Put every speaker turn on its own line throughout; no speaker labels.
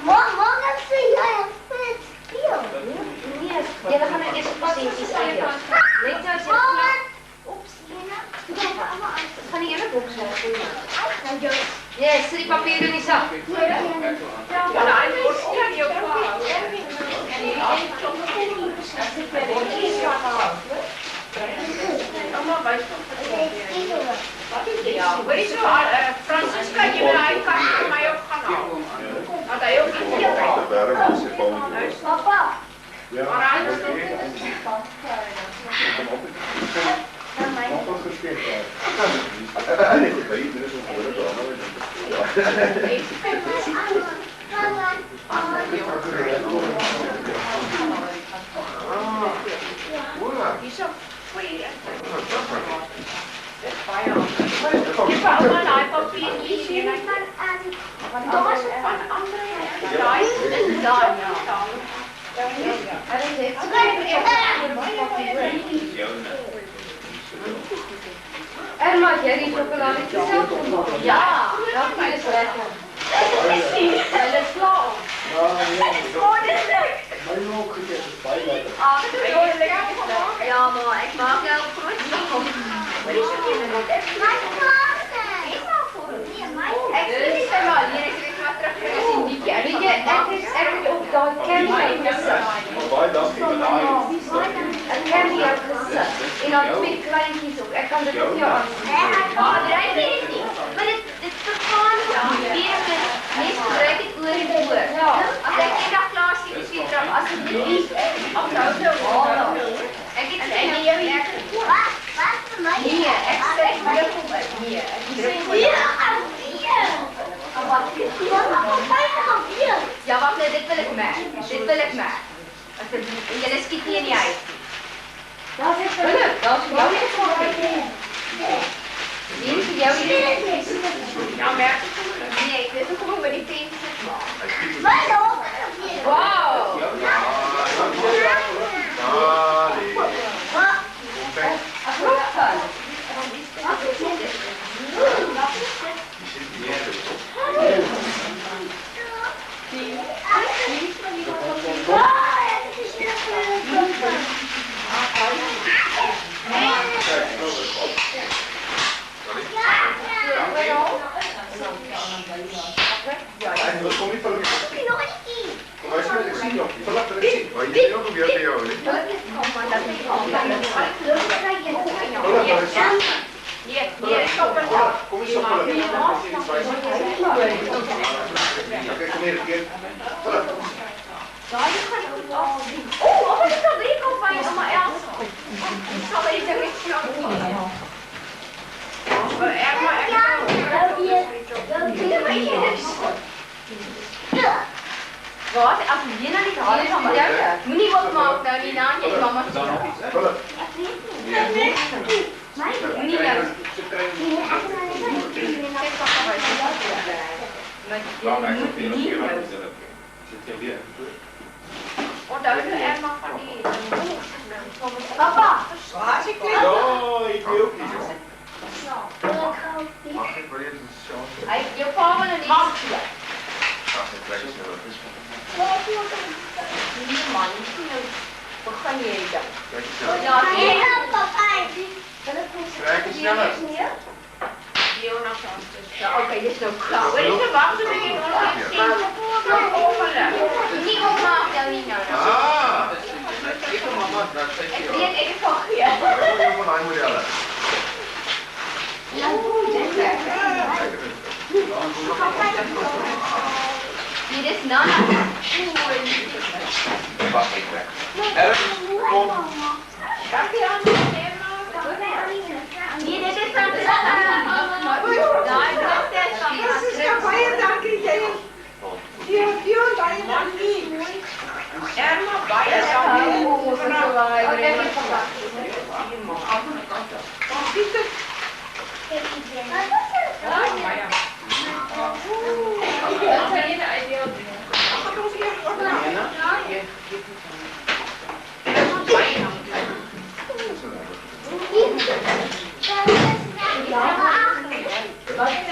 Morgen zie jij het speel.
Nee, jy gaan nou eers presenties speel. Net nou sê
Oeps, Lena.
van die ene boks weg. Ja, sit die papier in die sak.
Ja, hoor je zo, Francisca, je wil eigenlijk voor mij ook gaan halen. Want hij ook niet hier kan.
Papa.
Ja,
Maar hij is zo goeie. Je hebt allemaal een papiertjes hier. Dat was het van andere. Ja, en dan.
En maak jij die chocolade zelf gemaakt?
Ja,
dat is lekker.
dat is flauw.
Mijn ook gegeten, bijna.
Ja, maar ik maak jou groot. Ik zie het wel, hier is het maar terug in die kerk. Weet je, er is ook dat candy gezet. Een candy gezet. En dan twee kleintjes ook. Ik kan dit ook jou aanzetten.
Maar dat weet ik niet. Maar dit vergaan weer met meest gebruik het oor en oor. Als ik één dag klaar zie, is weer terug. Als het niet is, op de auto. Ik heb het in jou lekker. Wat voor mij?
Nee, ik zeg weer op het. Nee, ja, wacht, nee, dit wil ik maken. Dit wil ik maken. En jullie schiet hier niet uit. Dat is voor jou niet voor mij. Hier is voor jou niet.
Nou, merk je
Nee, dit is gewoon met die teentjes maken.
Wauw.
Dat komt niet van de Waar is het? Ik zie nog. Die verlaat er zien. Maar je ziet ook op jou bij jou. Kom eens op. Oké, kom hier.
Oh, wat is dat winkel van je oma Elsa? Ik zal even een Wat? Als je nou niet halen van mij? Moet niet opmaken, nou niet aan je mama. Moet niet nou. Oh, daar is er maar van die.
Papa.
Waar is ik weer?
Oh, ik wil ook niet.
Mag
ik wil je zo?
Je pa wil er niet.
Ach, het lijkt zo.
Nee man, we gaan niet eten.
Kijk eens zo.
Ja, nee.
Kijk eens sneller.
Jonas.
Ja, oké, dit is nou koud.
Weet je wat? Ze beginnen nog
Niet opmaken, nou niet nou.
Ah! Ik kom mama.
Ik weet even van je.
Ja, ik moet een modellen.
Dit is Nana.
Wacht even. Kom.
Dank je aan de nemen.
Nee, dit is van
Erma, bij
Ja.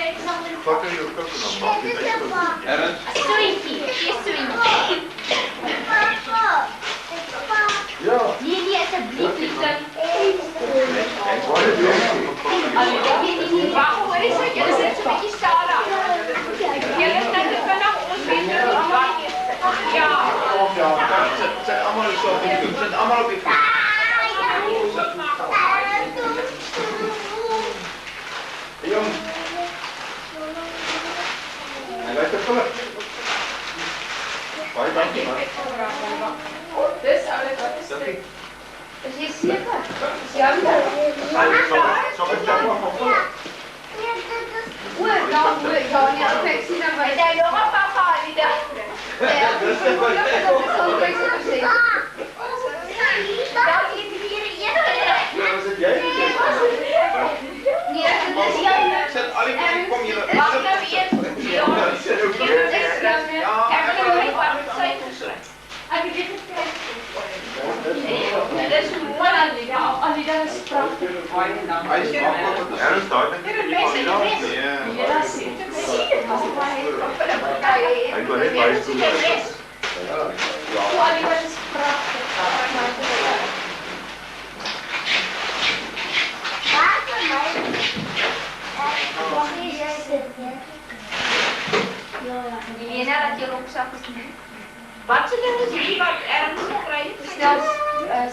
allemaal op die fiets. Jong. En wij te vullen. Baie dankie man.
Dis oulik, wat is dit?
Is jy seker? Is jou daar?
Sal ek jou maar vullen?
O, nou, ja, nee, ek sien dan
Het jy nog 'n papa Alida?
Ja, dis wat ek sal sê.
Dat is hier
Ja, was dit jy?
Nee, dit is jou.
Sit al die kom julle.
Wag nou eers. Ja, ek wil net wat sy gesê.
Ek weet dit kry.
Dit is mooi Alida.
Alida is pragtig.
Hy is makkelijk. Ernst daar dink ek. Ja.
Ja, sien.
Hy wil net baie stoel. Ja.
Alida is pragtig. Milena, dat je rugzak is niet.
Wat se ding is hierdie wat erns gekry het?
Stel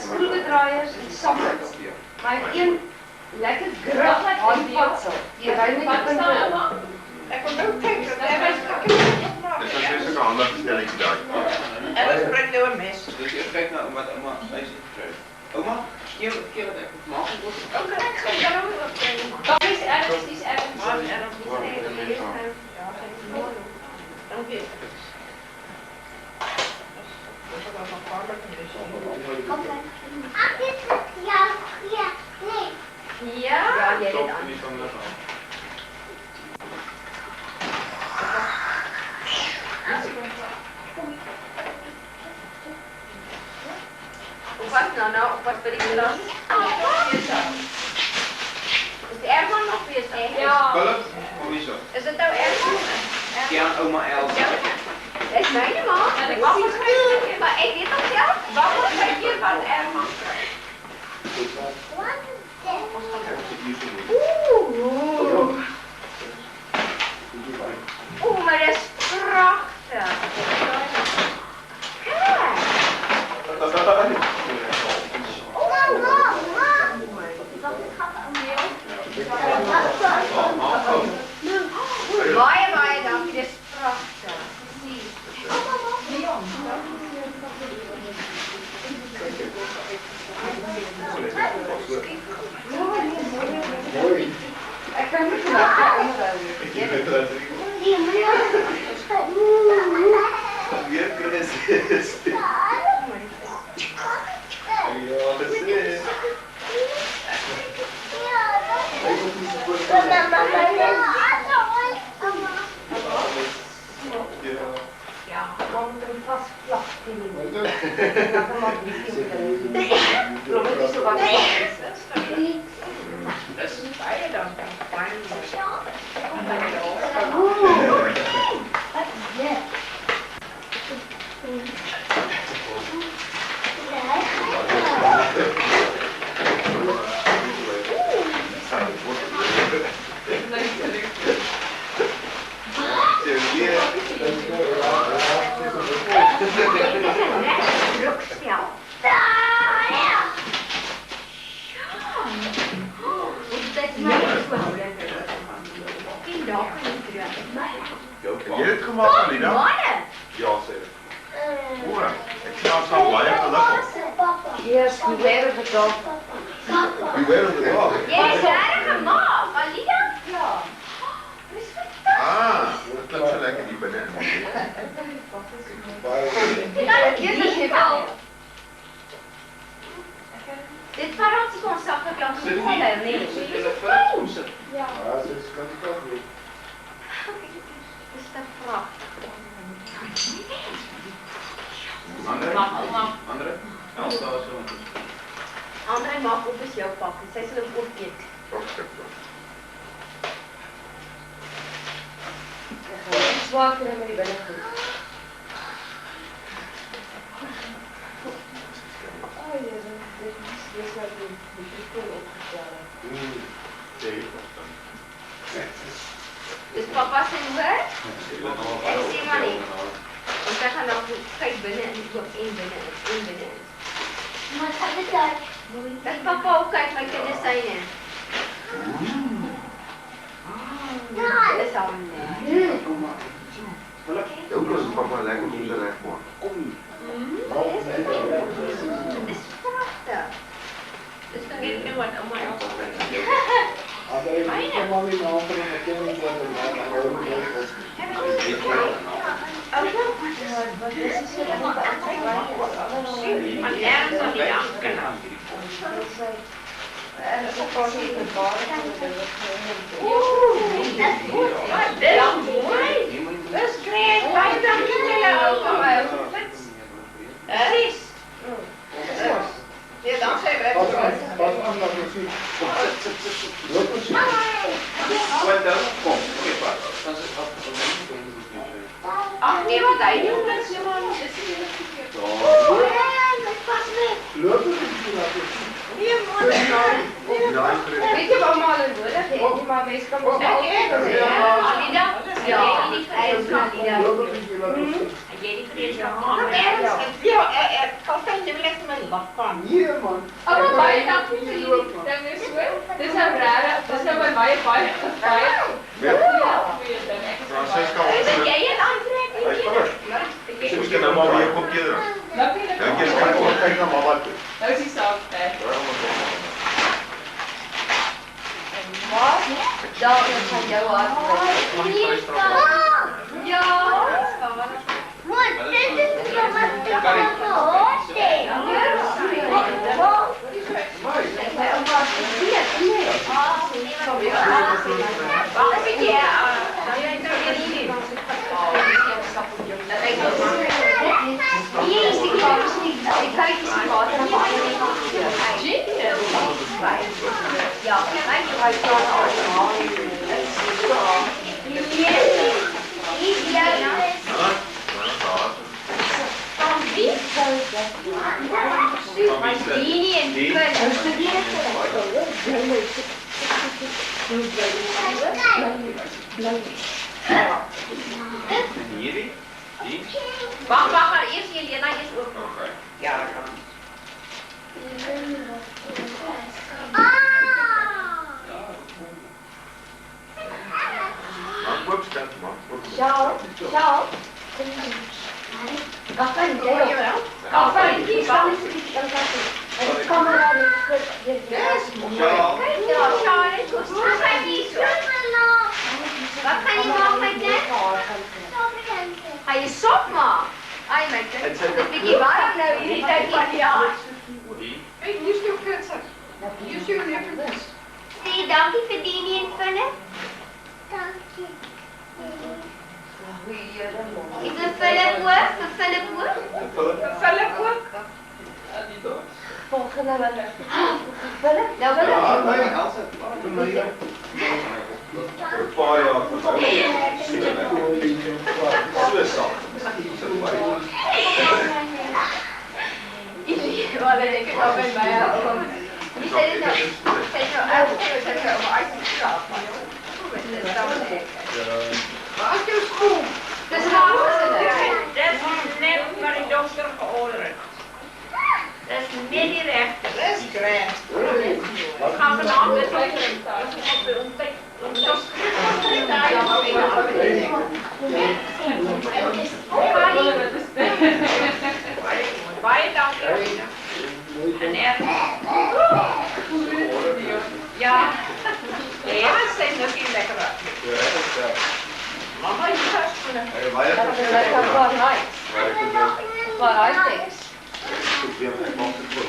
skroewedraaiers en sockets. Maar een lekker grip handvatsel. Jy ry met die punte.
Ek kon nou kyk, dat hy was
Dis net so 'n handige stelletjie daai.
En ons bring nou 'n mes.
Dus eerst kijk naar wat oma huis heeft gekregen. Oma, keer dat ik het maak.
Okay, ek gaan dan ook opbring.
Dat is ergens, die is ergens.
Maar erns nie gelees nou. Ja, sy is mooi. Dankie. Dis ook wel gevaarlik en dis.
Ja, jy
Top,
dit aan.
niet van de
Hoe was nou nou? Of was by die klas? Is die Erman nog bezig?
Ja.
Philip, hoe is dat?
Is dit nou Erman?
Ja, oma Elsa.
Dis myne ma.
Ek wag ons kyk, maar ek weet nog self. Wag ons kyk hier wat Erman kry.
Oeh, maar dat is prachtig. Baie, baie dankie, dit is prachtig. Ek kan nie vandag onderhou.
Weer Chris is. Ja, dis is.
Ja.
Dan moet hem vast vlak in.
Dis baie dankie. Baie dankie.
Jy het gemaak Alina? Ja, sê dit. O, ek sien ons al baie gelukkig.
Yes, beware of the dog.
Beware of the dog.
Jy is reg gemaak, Alida? Ja.
Ah, dit klink so lekker hier binne.
Dit vakansie kon sak op jou
Zit
gevoel,
niet,
nee.
zit in de Philip, hoe zit het?
Ja,
Ja, dit is kan ek ook doen.
dis te pragtig.
Andere? Elsa was zo.
Andre maak op is jou pakkie, sy sal hom opeet. Swaak kry met die binnegoed. Oh, dit is nou die pistool opgestel. Dis papa se hoor? Ek sê maar nie. Ons gaan nou kyk binne in die oop en binne in. Maar Dat papa ook kijkt, maar ik kan zijn. Dat is al een
Ook als papa lekker niet terecht wordt.
Het is prachtig.
Dus dan weet ik niet wat oma else van ergens aan die afkennen. Wat is mooi. Dat is great. Baie dankie julle ouma. Precies. Ja, dan zijn we
Wat aan dat muziek? Wat dan? Kom, oké, pa. Dan zit dat.
ach nee, wat hij doet, dat is helemaal niet. Dat is niet verkeerd.
Leuk dat je dat doet.
Nee, man.
Weet je wat allemaal nodig heeft? Maar meestal kan het wel Alida? Ja, die gereedschap.
En jij die gereedschap nog ergens. Ja, kan je leggen met een bakpan.
Hier, man.
Oh, baie dankie vir die ding is so. Dis nou reg. Dis nou by baie baie.
Francesca,
Ben jij een aantrek?
ze moest nou maar weer op kinderen. Ja, kijk naar mama toe.
Nou is die saak weg. Dan gaan jou aan. Ja.
Wacht even, ja.
Hier is die kaas niet. Ik kijk eens die kaas. Ja, hij gebruikt dat allemaal. Van wie? Die niet in
Hierdie? Die?
Wacht, maar eerst Jelena is ook nog.
Oké.
Ja, dat kan.
Maar opstemmen, man.
Ciao. Ciao. Kapan
Hoor je wel?
Kapan die staan de camera
Ciao.
Kijk nou, Charlotte, hoe staat die zo? Wat gaan je maken met dit? Ga je sop maken? Ai, mijn kind. Het is een beetje warm nou hier. Ik denk van ja.
Die?
Hey, hier is jouw kutser. Hier is jouw nippertjes.
Zie je dankie voor die niet invullen? Is het vullen ook? Vervullen ook?
Vervullen ook.
Volgende wel. Vullen? Nou
Ja,
vullen.
nee, Elsa. Doe maar hier.
Een paar jaar van Zwitserland.
Wat denk ik al bij mij aankomt. Die zei het nou. Zei het nou uit. Zei het nou maar uit de straf. Dat is dan lekker.
Waar is jouw schoen?
Dus gaan we ze
Dat is net waar ik dokter georderd. Dat is net die rechter. Dat is recht. We gaan vanavond met baie dankie. En ja, de zijn natuurlijk lekker. Mama, je gaat schoenen.
Waar hij is.
Ik